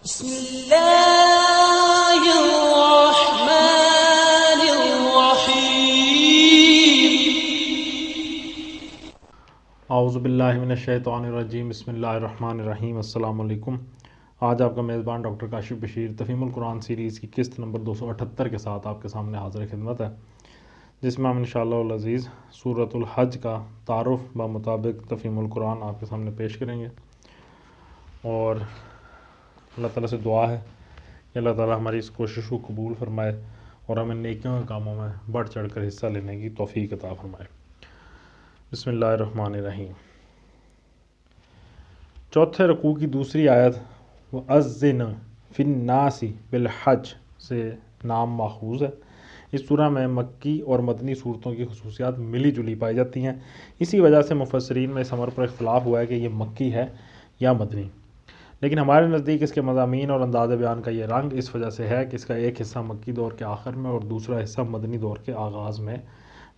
بسم اللہ الرحمن الرحیم۔ اعوذ باللہ من الشیطان الرجیم، بسم اللہ الرحمن الرحیم۔ السلام علیکم۔ آج آپ کا میزبان ڈاکٹر کاشف بشیر تفہیم القرآن سیریز کی قسط نمبر 278 کے ساتھ آپ کے سامنے حاضر خدمت ہے، جس میں ہم انشاءاللہ العزیز سورۃ الحج کا تعارف بمطابق تفہیم القرآن آپ کے سامنے پیش کریں گے، اور اللہ تعالیٰ سے دعا ہے کہ اللہ تعالیٰ ہماری اس کوشش کو قبول فرمائے اور ہمیں نیکیوں کے کاموں میں بڑھ چڑھ کر حصہ لینے کی توفیق عطا فرمائے۔ بسم اللہ الرحمن الرحیم۔ چوتھے رکوع کی دوسری آیت وَأَذِّنْ فِي النَّاسِ بِالْحَجِّ سے نام ماخوذ ہے۔ اس سورہ میں مکی اور مدنی صورتوں کی خصوصیات ملی جلی پائی جاتی ہیں، اسی وجہ سے مفسرین میں اس امر پر اختلاف ہوا ہے کہ یہ مکی ہے یا مدنی، لیکن ہمارے نزدیک اس کے مضامین اور انداز بیان کا یہ رنگ اس وجہ سے ہے کہ اس کا ایک حصہ مکی دور کے آخر میں اور دوسرا حصہ مدنی دور کے آغاز میں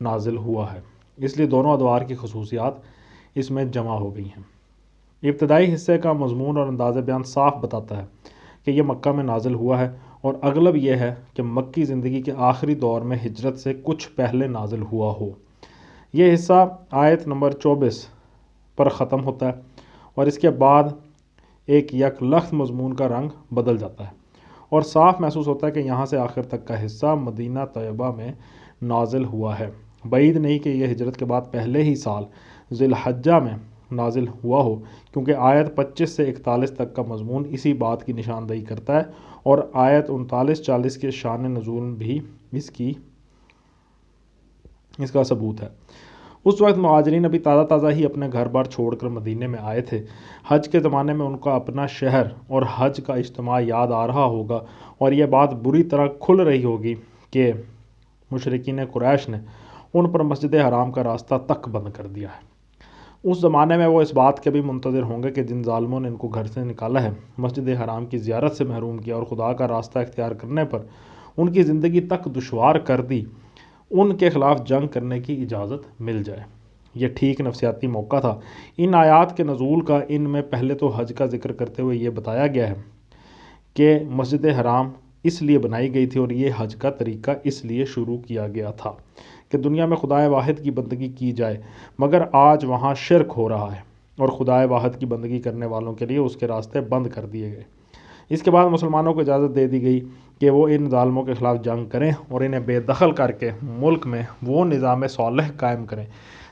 نازل ہوا ہے، اس لیے دونوں ادوار کی خصوصیات اس میں جمع ہو گئی ہیں۔ ابتدائی حصے کا مضمون اور انداز بیان صاف بتاتا ہے کہ یہ مکہ میں نازل ہوا ہے، اور اغلب یہ ہے کہ مکی زندگی کے آخری دور میں ہجرت سے کچھ پہلے نازل ہوا ہو۔ یہ حصہ آیت نمبر 24 پر ختم ہوتا ہے اور اس کے بعد ایک یک لخت مضمون کا رنگ بدل جاتا ہے، اور صاف محسوس ہوتا ہے کہ یہاں سے آخر تک کا حصہ مدینہ طیبہ میں نازل ہوا ہے۔ بعید نہیں کہ یہ ہجرت کے بعد پہلے ہی سال ذی الحجہ میں نازل ہوا ہو، کیونکہ آیت 25 سے 41 تک کا مضمون اسی بات کی نشاندہی کرتا ہے، اور آیت 39-40 کے شان نزول بھی اس کا ثبوت ہے۔ اس وقت مہاجرین ابھی تازہ ہی اپنے گھر بار چھوڑ کر مدینے میں آئے تھے۔ حج کے زمانے میں ان کا اپنا شہر اور حج کا اجتماع یاد آ رہا ہوگا، اور یہ بات بری طرح کھل رہی ہوگی کہ مشرکین قریش نے ان پر مسجد حرام کا راستہ تک بند کر دیا ہے۔ اس زمانے میں وہ اس بات کے بھی منتظر ہوں گے کہ جن ظالموں نے ان کو گھر سے نکالا ہے، مسجد حرام کی زیارت سے محروم کیا اور خدا کا راستہ اختیار کرنے پر ان کی زندگی تک دشوار کر دی، ان کے خلاف جنگ کرنے کی اجازت مل جائے۔ یہ ٹھیک نفسیاتی موقع تھا۔ ان آیات کے نزول کا ان میں پہلے تو حج کا ذکر کرتے ہوئے یہ بتایا گیا ہے کہ مسجد حرام اس لیے بنائی گئی تھی، اور یہ حج کا طریقہ اس لیے شروع کیا گیا تھا کہ دنیا میں خدائے واحد کی بندگی کی جائے، مگر آج وہاں شرک ہو رہا ہے اور خدائے واحد کی بندگی کرنے والوں کے لیے اس کے راستے بند کر دیے گئے۔ اس کے بعد مسلمانوں کو اجازت دے دی گئی کہ وہ ان ظالموں کے خلاف جنگ کریں اور انہیں بے دخل کر کے ملک میں وہ نظام صالح قائم کریں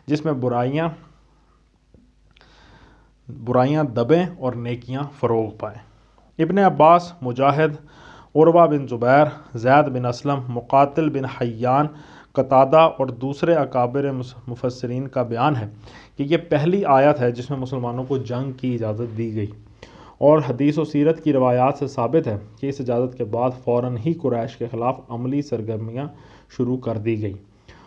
جس میں برائیاں دبیں اور نیکیاں فروغ پائیں۔ ابن عباس، مجاہد، عروہ بن زبیر، زید بن اسلم، مقاتل بن حیان، قتادہ اور دوسرے اکابر مفسرین کا بیان ہے کہ یہ پہلی آیت ہے جس میں مسلمانوں کو جنگ کی اجازت دی گئی، اور حدیث و سیرت کی روایات سے ثابت ہے کہ اس اجازت کے بعد فوراً ہی قریش کے خلاف عملی سرگرمیاں شروع کر دی گئیں،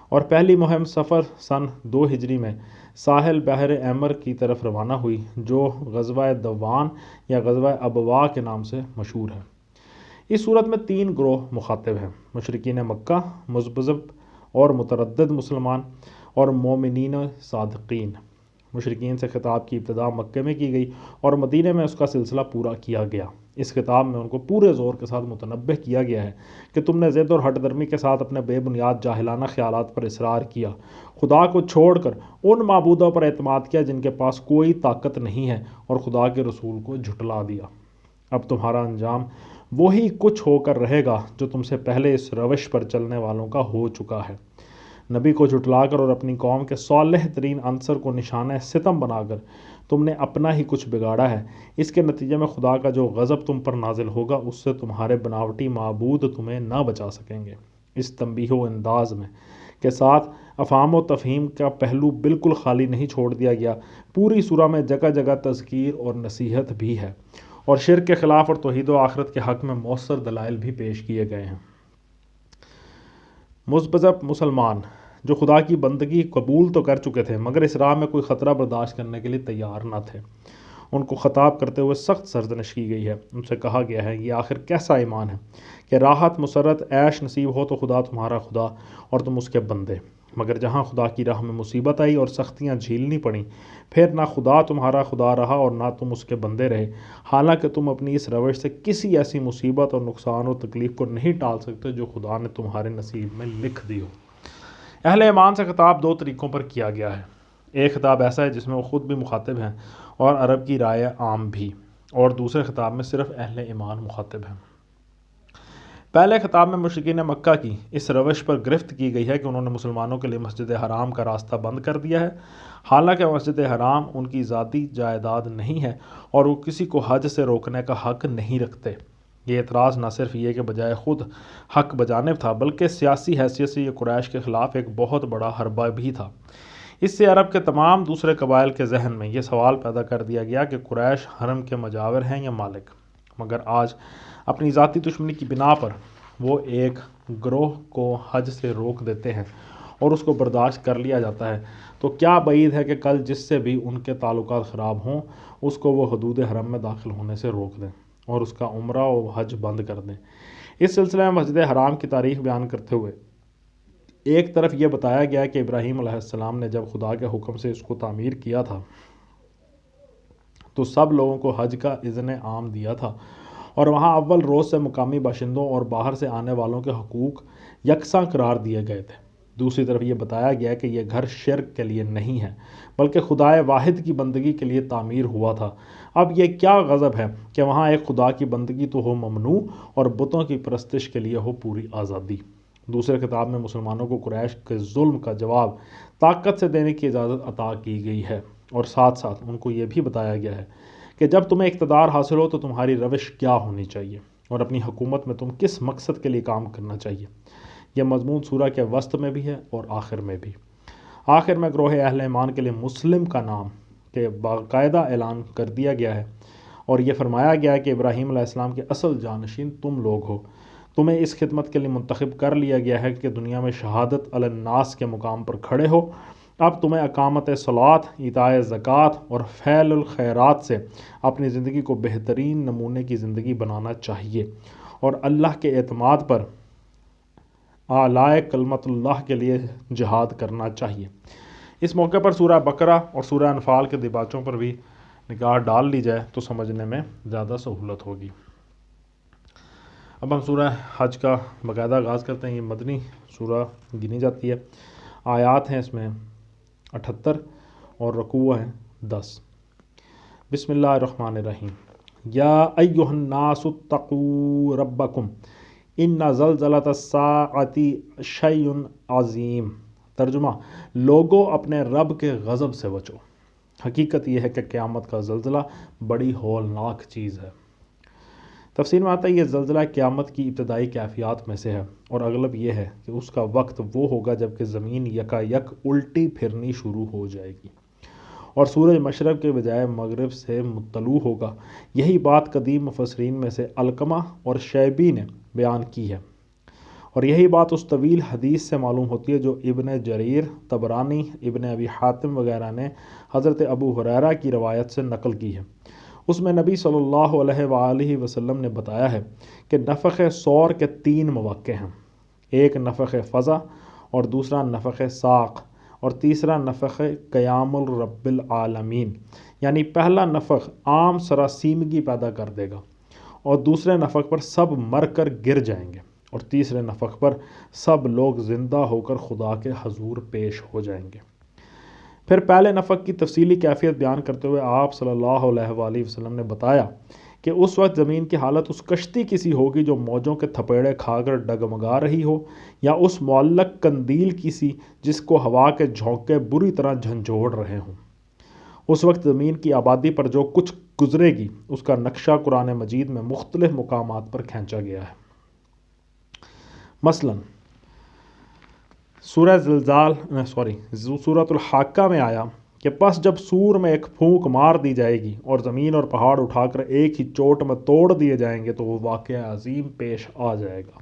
اور پہلی مہم صفر سن 2 ہجری میں ساحل بحر احمر کی طرف روانہ ہوئی، جو غزوہ دوان یا غزوہ ابوا کے نام سے مشہور ہے۔ اس صورت میں 3 گروہ مخاطب ہیں: مشرکین مکہ، مذبذب اور متردد مسلمان، اور مومنین صادقین۔ مشرکین سے خطاب کی ابتدا مکہ میں کی گئی اور مدینے میں اس کا سلسلہ پورا کیا گیا۔ اس خطاب میں ان کو پورے زور کے ساتھ متنبہ کیا گیا ہے کہ تم نے ضد اور ہٹ درمی کے ساتھ اپنے بے بنیاد جاہلانہ خیالات پر اصرار کیا، خدا کو چھوڑ کر ان معبودوں پر اعتماد کیا جن کے پاس کوئی طاقت نہیں ہے، اور خدا کے رسول کو جھٹلا دیا۔ اب تمہارا انجام وہی کچھ ہو کر رہے گا جو تم سے پہلے اس روش پر چلنے والوں کا ہو چکا ہے۔ نبی کو جھٹلا کر اور اپنی قوم کے صالح ترین عنصر کو نشانہ ستم بنا کر تم نے اپنا ہی کچھ بگاڑا ہے۔ اس کے نتیجے میں خدا کا جو غضب تم پر نازل ہوگا، اس سے تمہارے بناوٹی معبود تمہیں نہ بچا سکیں گے۔ اس تنبیہ و انداز میں کے ساتھ افہام و تفہیم کا پہلو بالکل خالی نہیں چھوڑ دیا گیا۔ پوری سورہ میں جگہ جگہ تذکیر اور نصیحت بھی ہے، اور شرک کے خلاف اور توحید و آخرت کے حق میں مؤثر دلائل بھی پیش کیے گئے ہیں۔ مذبذب مسلمان جو خدا کی بندگی قبول تو کر چکے تھے، مگر اس راہ میں کوئی خطرہ برداشت کرنے کے لیے تیار نہ تھے، ان کو خطاب کرتے ہوئے سخت سرزنش کی گئی ہے۔ ان سے کہا گیا ہے، یہ آخر کیسا ایمان ہے کہ راحت، مسرت، عیش نصیب ہو تو خدا تمہارا خدا اور تم اس کے بندے، مگر جہاں خدا کی راہ میں مصیبت آئی اور سختیاں جھیلنی پڑیں، پھر نہ خدا تمہارا خدا رہا اور نہ تم اس کے بندے رہے، حالانکہ تم اپنی اس روش سے کسی ایسی مصیبت اور نقصان و تکلیف کو نہیں ٹال سکتے جو خدا نے تمہارے نصیب میں لکھ دی ہو۔ اہل ایمان سے خطاب دو طریقوں پر کیا گیا ہے۔ ایک خطاب ایسا ہے جس میں وہ خود بھی مخاطب ہیں اور عرب کی رائے عام بھی، اور دوسرے خطاب میں صرف اہل ایمان مخاطب ہیں۔ پہلے خطاب میں مشرکین مکہ کی اس روش پر گرفت کی گئی ہے کہ انہوں نے مسلمانوں کے لیے مسجد حرام کا راستہ بند کر دیا ہے، حالانکہ مسجد حرام ان کی ذاتی جائیداد نہیں ہے اور وہ کسی کو حج سے روکنے کا حق نہیں رکھتے۔ یہ اعتراض نہ صرف یہ کہ بجائے خود حق بجانب تھا، بلکہ سیاسی حیثیت سے یہ قریش کے خلاف ایک بہت بڑا حربہ بھی تھا۔ اس سے عرب کے تمام دوسرے قبائل کے ذہن میں یہ سوال پیدا کر دیا گیا کہ قریش حرم کے مجاور ہیں یا مالک، مگر آج اپنی ذاتی دشمنی کی بنا پر وہ ایک گروہ کو حج سے روک دیتے ہیں اور اس کو برداشت کر لیا جاتا ہے، تو کیا بعید ہے کہ کل جس سے بھی ان کے تعلقات خراب ہوں اس کو وہ حدود حرم میں داخل ہونے سے روک دیں اور اس کا عمرہ و حج بند کر دیں۔ اس سلسلے میں مسجد حرام کی تاریخ بیان کرتے ہوئے ایک طرف یہ بتایا گیا کہ ابراہیم علیہ السلام نے جب خدا کے حکم سے اس کو تعمیر کیا تھا تو سب لوگوں کو حج کا اذن عام دیا تھا اور وہاں اول روز سے مقامی باشندوں اور باہر سے آنے والوں کے حقوق یکساں قرار دیے گئے تھے۔ دوسری طرف یہ بتایا گیا کہ یہ گھر شرک کے لیے نہیں ہے بلکہ خدائے واحد کی بندگی کے لیے تعمیر ہوا تھا۔ اب یہ کیا غضب ہے کہ وہاں ایک خدا کی بندگی تو ہو ممنوع اور بتوں کی پرستش کے لیے ہو پوری آزادی۔ دوسرے خطاب میں مسلمانوں کو قریش کے ظلم کا جواب طاقت سے دینے کی اجازت عطا کی گئی ہے، اور ساتھ ساتھ ان کو یہ بھی بتایا گیا ہے کہ جب تمہیں اقتدار حاصل ہو تو تمہاری روش کیا ہونی چاہیے اور اپنی حکومت میں تم کس مقصد کے لیے کام کرنا چاہیے۔ یہ مضمون سورہ کے وسط میں بھی ہے اور آخر میں بھی۔ آخر میں گروہ اہل ایمان کے لیے مسلم کا نام کہ باقاعدہ اعلان کر دیا گیا ہے اور یہ فرمایا گیا ہے کہ ابراہیم علیہ السلام کے اصل جانشین تم لوگ ہو، تمہیں اس خدمت کے لیے منتخب کر لیا گیا ہے کہ دنیا میں شہادت علی الناس کے مقام پر کھڑے ہو۔ اب تمہیں اقامت صلاۃ، ایتاء زکوٰۃ اور فعل الخیرات سے اپنی زندگی کو بہترین نمونے کی زندگی بنانا چاہیے اور اللہ کے اعتماد پر اعلائے کلمت اللہ کے لیے جہاد کرنا چاہیے۔ اس موقع پر سورہ بقرہ اور سورہ انفال کے دیباچوں پر بھی نگاہ ڈال لی جائے تو سمجھنے میں زیادہ سہولت ہوگی۔ اب ہم سورہ حج کا باقاعدہ آغاز کرتے ہیں۔ یہ مدنی سورہ گنی جاتی ہے۔ آیات ہیں اس میں 78 اور رکوع ہیں 10۔ بسم اللہ الرحمن الرحیم۔ یا ایھا الناس اتقوا ربکم ان زلزلۃ الساعۃ شیء عظیم۔ ترجمہ: لوگو اپنے رب کے غضب سے بچو، حقیقت یہ ہے کہ قیامت کا زلزلہ بڑی ہولناک چیز ہے۔ تفسیر میں آتا ہے یہ زلزلہ قیامت کی ابتدائی کیفیات میں سے ہے اور اغلب یہ ہے کہ اس کا وقت وہ ہوگا جب کہ زمین یکا یک الٹی پھرنی شروع ہو جائے گی اور سورج مشرق کے بجائے مغرب سے طلوع ہوگا۔ یہی بات قدیم مفسرین میں سے علقمہ اور شیبی نے بیان کی ہے، اور یہی بات اس طویل حدیث سے معلوم ہوتی ہے جو ابن جریر، طبرانی، ابن ابی حاتم وغیرہ نے حضرت ابو ہریرہ کی روایت سے نقل کی ہے۔ اس میں نبی صلی اللہ علیہ وآلہ وسلم نے بتایا ہے کہ نفخ صور کے 3 مواقع ہیں، ایک نفخ فزع اور دوسرا نفخ ساق اور تیسرا نفخ قیام الرب العالمین، یعنی پہلا نفخ عام سراسیمگی پیدا کر دے گا اور دوسرے نفخ پر سب مر کر گر جائیں گے اور تیسرے نفخ پر سب لوگ زندہ ہو کر خدا کے حضور پیش ہو جائیں گے۔ پھر پہلے نفخ کی تفصیلی کیفیت بیان کرتے ہوئے آپ صلی اللہ علیہ وآلہ وسلم نے بتایا کہ اس وقت زمین کی حالت اس کشتی کی سی ہوگی جو موجوں کے تھپیڑے کھا کر ڈگمگا رہی ہو، یا اس معلق قندیل کی سی جس کو ہوا کے جھونکے بری طرح جھنجھوڑ رہے ہوں۔ اس وقت زمین کی آبادی پر جو کچھ گزرے گی اس کا نقشہ قرآن مجید میں مختلف مقامات پر کھینچا گیا ہے۔ مثلا سورۃ الحاقہ میں آیا کہ پس جب سور میں ایک پھونک مار دی جائے گی اور زمین اور پہاڑ اٹھا کر ایک ہی چوٹ میں توڑ دیے جائیں گے تو وہ واقعہ عظیم پیش آ جائے گا۔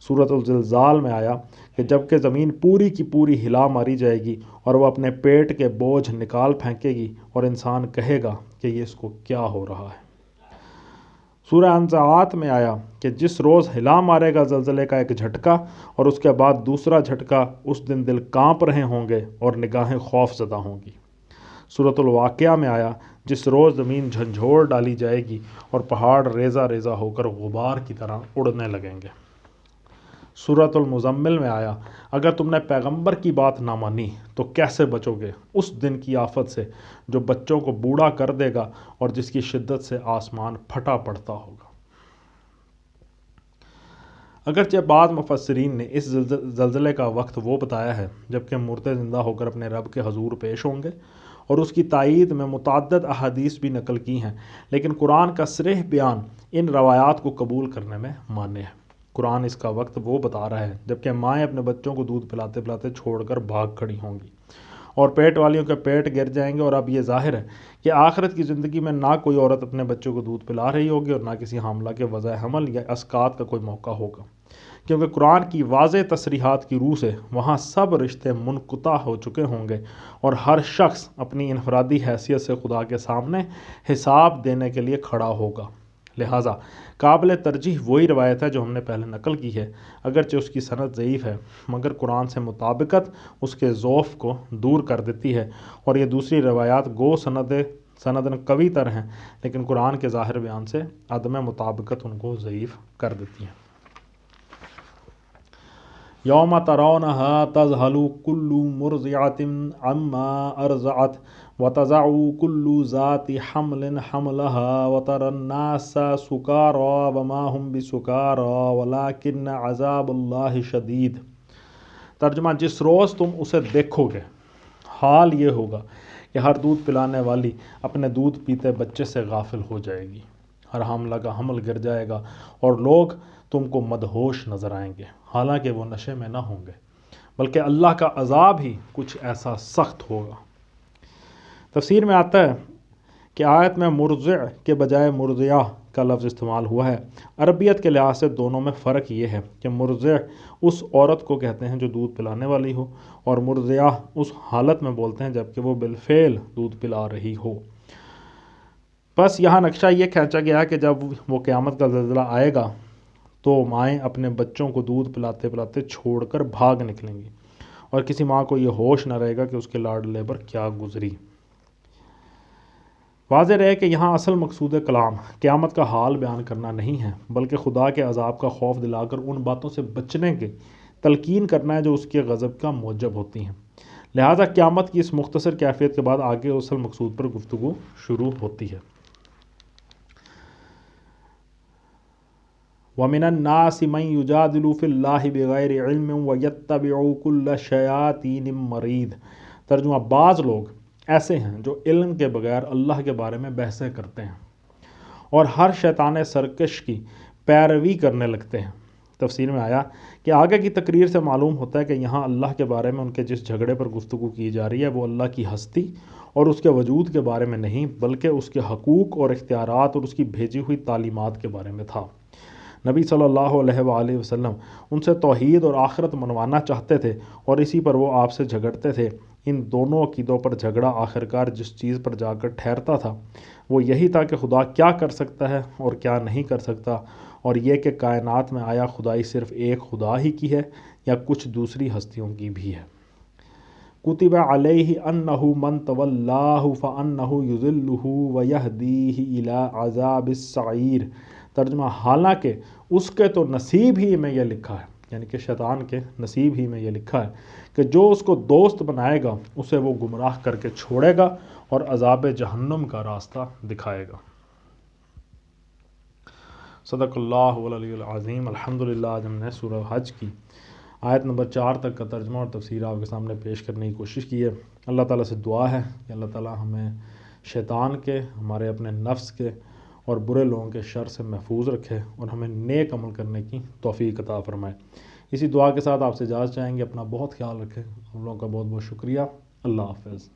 سورۃ الزلزال میں آیا کہ جب کہ زمین پوری کی پوری ہلا ماری جائے گی اور وہ اپنے پیٹ کے بوجھ نکال پھینکے گی اور انسان کہے گا کہ یہ اس کو کیا ہو رہا ہے۔ سورہ انزعات میں آیا کہ جس روز ہلا مارے گا زلزلے کا ایک جھٹکا اور اس کے بعد دوسرا جھٹکا، اس دن دل کانپ رہے ہوں گے اور نگاہیں خوف زدہ ہوں گی۔ سورۃ الواقعہ میں آیا جس روز زمین جھنجھوڑ ڈالی جائے گی اور پہاڑ ریزہ ریزہ ہو کر غبار کی طرح اڑنے لگیں گے۔ سورۃ المزمل میں آیا اگر تم نے پیغمبر کی بات نہ مانی تو کیسے بچو گے اس دن کی آفت سے جو بچوں کو بوڑھا کر دے گا اور جس کی شدت سے آسمان پھٹا پڑتا ہوگا۔ اگرچہ بعض مفسرین نے اس زلزلے کا وقت وہ بتایا ہے جبکہ مردے زندہ ہو کر اپنے رب کے حضور پیش ہوں گے، اور اس کی تائید میں متعدد احادیث بھی نقل کی ہیں، لیکن قرآن کا صریح بیان ان روایات کو قبول کرنے میں مانع ہے۔ قرآن اس کا وقت وہ بتا رہا ہے جبکہ مائیں اپنے بچوں کو دودھ پلاتے پلاتے چھوڑ کر بھاگ کھڑی ہوں گی اور پیٹ والیوں کے پیٹ گر جائیں گے، اور اب یہ ظاہر ہے کہ آخرت کی زندگی میں نہ کوئی عورت اپنے بچوں کو دودھ پلا رہی ہوگی اور نہ کسی حاملہ کے وضع حمل یا اسقاط کا کوئی موقع ہوگا، کیونکہ قرآن کی واضح تصریحات کی روح سے وہاں سب رشتے منقطع ہو چکے ہوں گے اور ہر شخص اپنی انفرادی حیثیت سے خدا کے سامنے حساب دینے کے لیے کھڑا ہوگا۔ لہٰذا قابل ترجیح وہی روایت ہے جو ہم نے پہلے نقل کی ہے، اگرچہ اس کی سند ضعیف ہے، مگر قرآن سے مطابقت اس کے ضعف کو دور کر دیتی ہے، اور یہ دوسری روایات گو سندن قوی تر ہیں لیکن قرآن کے ظاہر بیان سے عدم مطابقت ان کو ضعیف کر دیتی ہیں۔ یوم ترونہا تذہل کل مرضعۃ عما ارضعت وتضع کل ذات حمل حملها وترى الناس سکارى وما هم بسکارى ولكن عذاب اللہ شدید۔ ترجمہ، جس روز تم اسے دیکھو گے حال یہ ہوگا کہ ہر دودھ پلانے والی اپنے دودھ پیتے بچے سے غافل ہو جائے گی، ہر حاملہ کا حمل گر جائے گا اور لوگ تم کو مدہوش نظر آئیں گے، حالانکہ وہ نشے میں نہ ہوں گے، بلکہ اللہ کا عذاب ہی کچھ ایسا سخت ہوگا۔ تفسیر میں آتا ہے کہ آیت میں مرضع کے بجائے مرضعہ کا لفظ استعمال ہوا ہے۔ عربیت کے لحاظ سے دونوں میں فرق یہ ہے کہ مرضع اس عورت کو کہتے ہیں جو دودھ پلانے والی ہو، اور مرضعہ اس حالت میں بولتے ہیں جبکہ وہ بالفعل دودھ پلا رہی ہو۔ بس یہاں نقشہ یہ کھینچا گیا ہے کہ جب وہ قیامت کا زلزلہ آئے گا تو مائیں اپنے بچوں کو دودھ پلاتے پلاتے چھوڑ کر بھاگ نکلیں گی، اور کسی ماں کو یہ ہوش نہ رہے گا کہ اس کے لاڈلے پر کیا گزری۔ واضح رہے کہ یہاں اصل مقصود کلام قیامت کا حال بیان کرنا نہیں ہے، بلکہ خدا کے عذاب کا خوف دلا کر ان باتوں سے بچنے کی تلقین کرنا ہے جو اس کے غضب کا موجب ہوتی ہیں۔ لہٰذا قیامت کی اس مختصر کیفیت کے بعد آگے اصل مقصود پر گفتگو شروع ہوتی ہے۔ وَمِنَ النَّاسِ مَن يُجَادِلُ فِي اللَّهِ بِغَيْرِ عِلْمٍ وَيَتَّبِعُ كُلَّ شَيَاطِینٍ مَرِیدٍ۔ ترجمہ، بعض لوگ ایسے ہیں جو علم کے بغیر اللہ کے بارے میں بحثیں کرتے ہیں اور ہر شیطان سرکش کی پیروی کرنے لگتے ہیں۔ تفسیر میں آیا کہ آگے کی تقریر سے معلوم ہوتا ہے کہ یہاں اللہ کے بارے میں ان کے جس جھگڑے پر گفتگو کی جا رہی ہے وہ اللہ کی ہستی اور اس کے وجود کے بارے میں نہیں، بلکہ اس کے حقوق اور اختیارات اور اس کی بھیجی ہوئی تعلیمات کے بارے میں تھا۔ نبی صلی اللہ علیہ وآلہ وسلم ان سے توحید اور آخرت منوانا چاہتے تھے اور اسی پر وہ آپ سے جھگڑتے تھے۔ ان دونوں عقیدوں پر جھگڑا آخرکار جس چیز پر جا کر ٹھہرتا تھا وہ یہی تھا کہ خدا کیا کر سکتا ہے اور کیا نہیں کر سکتا، اور یہ کہ کائنات میں آیا خدائی صرف ایک خدا ہی کی ہے یا کچھ دوسری ہستیوں کی بھی ہے۔ کتب علیہ انہ من تولاہ فانہ یضلہ ویہدیہ الی عذاب السعیر۔ ترجمہ، حالانکہ اس کے تو نصیب ہی میں یہ لکھا ہے، یعنی کہ شیطان کے نصیب ہی میں یہ لکھا ہے کہ جو اس کو دوست بنائے گا اسے وہ گمراہ کر کے چھوڑے گا اور عذاب جہنم کا راستہ دکھائے گا۔ صدق اللہ العلی العظیم۔ الحمدللہ آج ہم نے سورہ حج کی آیت نمبر 4 تک کا ترجمہ اور تفسیر آپ کے سامنے پیش کرنے کی کوشش کی ہے۔ اللہ تعالیٰ سے دعا ہے کہ اللہ تعالیٰ ہمیں شیطان کے، ہمارے اپنے نفس کے اور برے لوگوں کے شر سے محفوظ رکھے اور ہمیں نیک عمل کرنے کی توفیق عطا فرمائے۔ اسی دعا کے ساتھ آپ سے اجازت چاہیں گے۔ اپنا بہت خیال رکھیں۔ آپ لوگوں کا بہت بہت شکریہ۔ اللہ حافظ۔